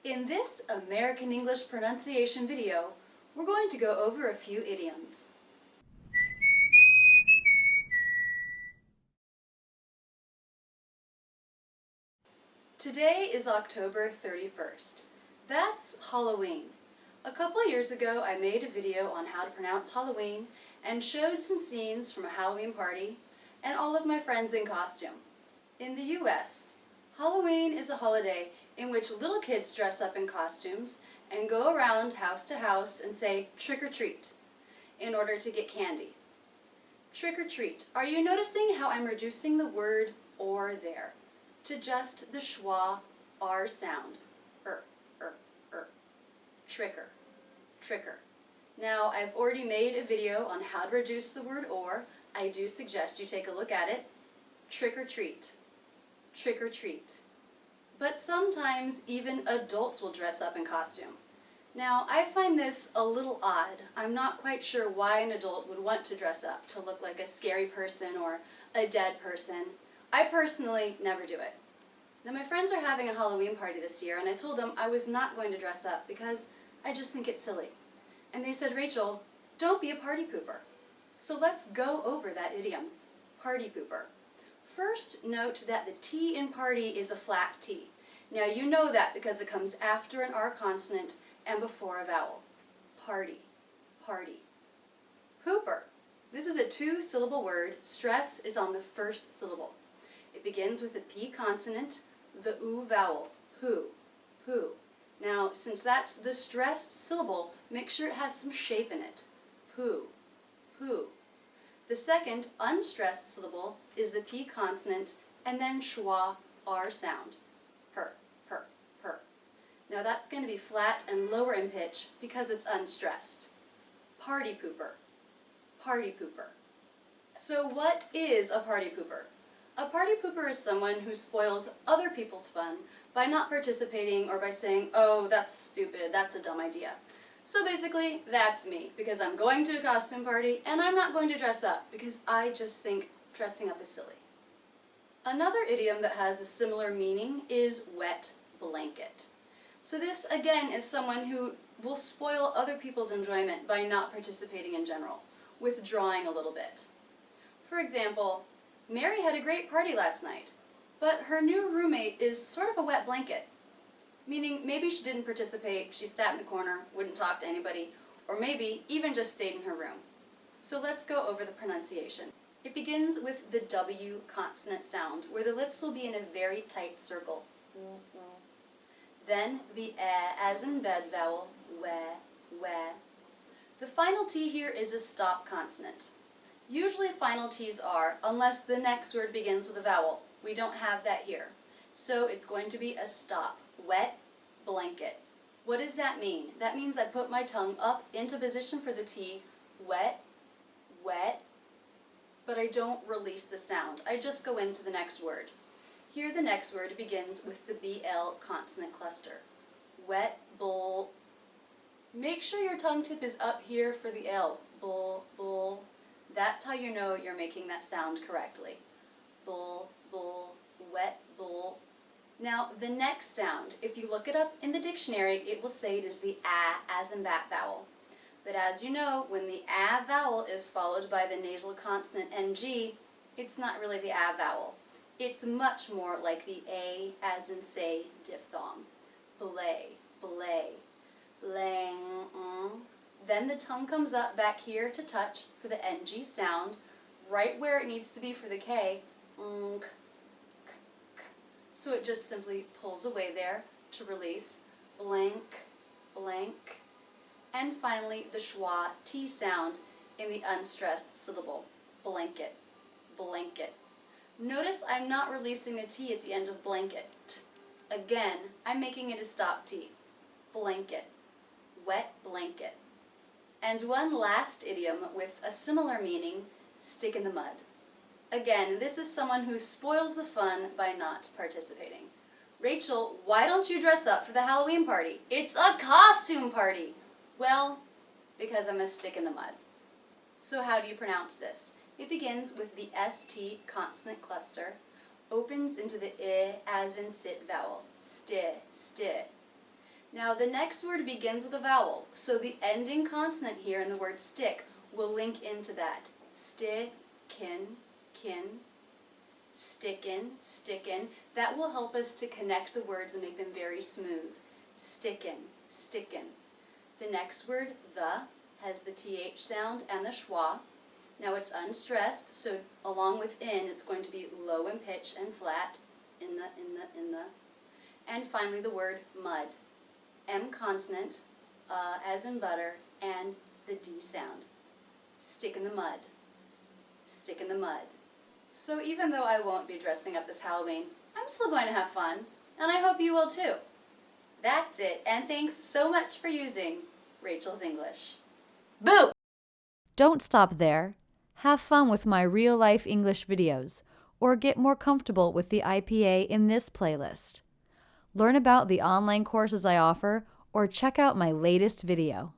In this American English pronunciation video, we're going to go over a few idioms. Today is October 31st. That's Halloween. A couple years ago I made a video on how to pronounce Halloween and showed some scenes from a Halloween party and all of my friends in costume. In the US, Halloween is a holiday in which little kids dress up in costumes and go around house to house and say trick or treat in order to get candy. Trick or treat. Are you noticing how I'm reducing the word or there to just the schwa R sound? Tricker. Tricker. Now, I've already made a video on how to reduce the word or. I do suggest you take a look at it. Trick or treat. Trick or treat. But sometimes even adults will dress up in costume. Now, I find this a little odd. I'm not quite sure why an adult would want to dress up to look like a scary person or a dead person. I personally never do it. Now, my friends are having a Halloween party this year, and I told them I was not going to dress up because I just think it's silly. And they said, Rachel, don't be a party pooper. So let's go over that idiom, party pooper. First, note that the T in party is a flat T. Now you know that because it comes after an R consonant and before a vowel. Party, party. Pooper. This is a two-syllable word. Stress is on the first syllable. It begins with the P consonant, the U vowel, poo, poo. Now, since that's the stressed syllable, make sure it has some shape in it. Poo, poo. The second unstressed syllable is the P consonant and then schwa R sound. Per, per, per. Now that's going to be flat and lower in pitch because it's unstressed. Party pooper. Party pooper. So what is a party pooper? A party pooper is someone who spoils other people's fun by not participating or by saying, oh, that's stupid, that's a dumb idea. So basically, that's me, because I'm going to a costume party and I'm not going to dress up because I just think dressing up is silly. Another idiom that has a similar meaning is wet blanket. So this, again, is someone who will spoil other people's enjoyment by not participating in general, withdrawing a little bit. For example, Mary had a great party last night, but her new roommate is sort of a wet blanket. Meaning maybe she didn't participate, she sat in the corner, wouldn't talk to anybody, or maybe even just stayed in her room. So let's go over the pronunciation. It begins with the W consonant sound, where the lips will be in a very tight circle. Then the as in bed vowel, we. The final T here is a stop consonant. Usually final T's are, unless the next word begins with a vowel. We don't have that here. So it's going to be a stop. Wet blanket. What does that mean? That means I put my tongue up into position for the T, wet, wet, but I don't release the sound. I just go into the next word. Here the next word begins with the BL consonant cluster. Wet, bull. Make sure your tongue tip is up here for the L. Bull, bull. That's how you know you're making that sound correctly. Bull, bull, wet, bull. Now, the next sound, if you look it up in the dictionary, it will say it is the A as in that vowel. But as you know, when the A vowel is followed by the nasal consonant NG, it's not really the A vowel. It's much more like the A as in say diphthong. Belay, belay, blang. Then the tongue comes up back here to touch for the NG sound, right where it needs to be for the K. So it just simply pulls away there to release blank, blank. And finally, the schwa T sound in the unstressed syllable, blanket, blanket. Notice I'm not releasing the T at the end of blanket. Again, I'm making it a stop T. Blanket, wet blanket. And one last idiom with a similar meaning, stick in the mud. Again, this is someone who spoils the fun by not participating. Rachel, why don't you dress up for the Halloween party? It's a costume party! Well, because I'm a stick in the mud. So how do you pronounce this? It begins with the ST consonant cluster, opens into the I as in sit vowel, sti, sti. Now the next word begins with a vowel, so the ending consonant here in the word stick will link into that. Stickin, kin, stickin, stickin. That will help us to connect the words and make them very smooth. Stickin, stickin. The next word, the, has the th sound and the schwa. Now it's unstressed, so along with in, it's going to be low in pitch and flat. In the. And finally the word mud. M consonant, as in butter, and the D sound. Stick in the mud. Stick in the mud. So even though I won't be dressing up this Halloween, I'm still going to have fun, and I hope you will too. That's it, and thanks so much for using Rachel's English. Boo! Don't stop there. Have fun with my real-life English videos, or get more comfortable with the IPA in this playlist. Learn about the online courses I offer, or check out my latest video.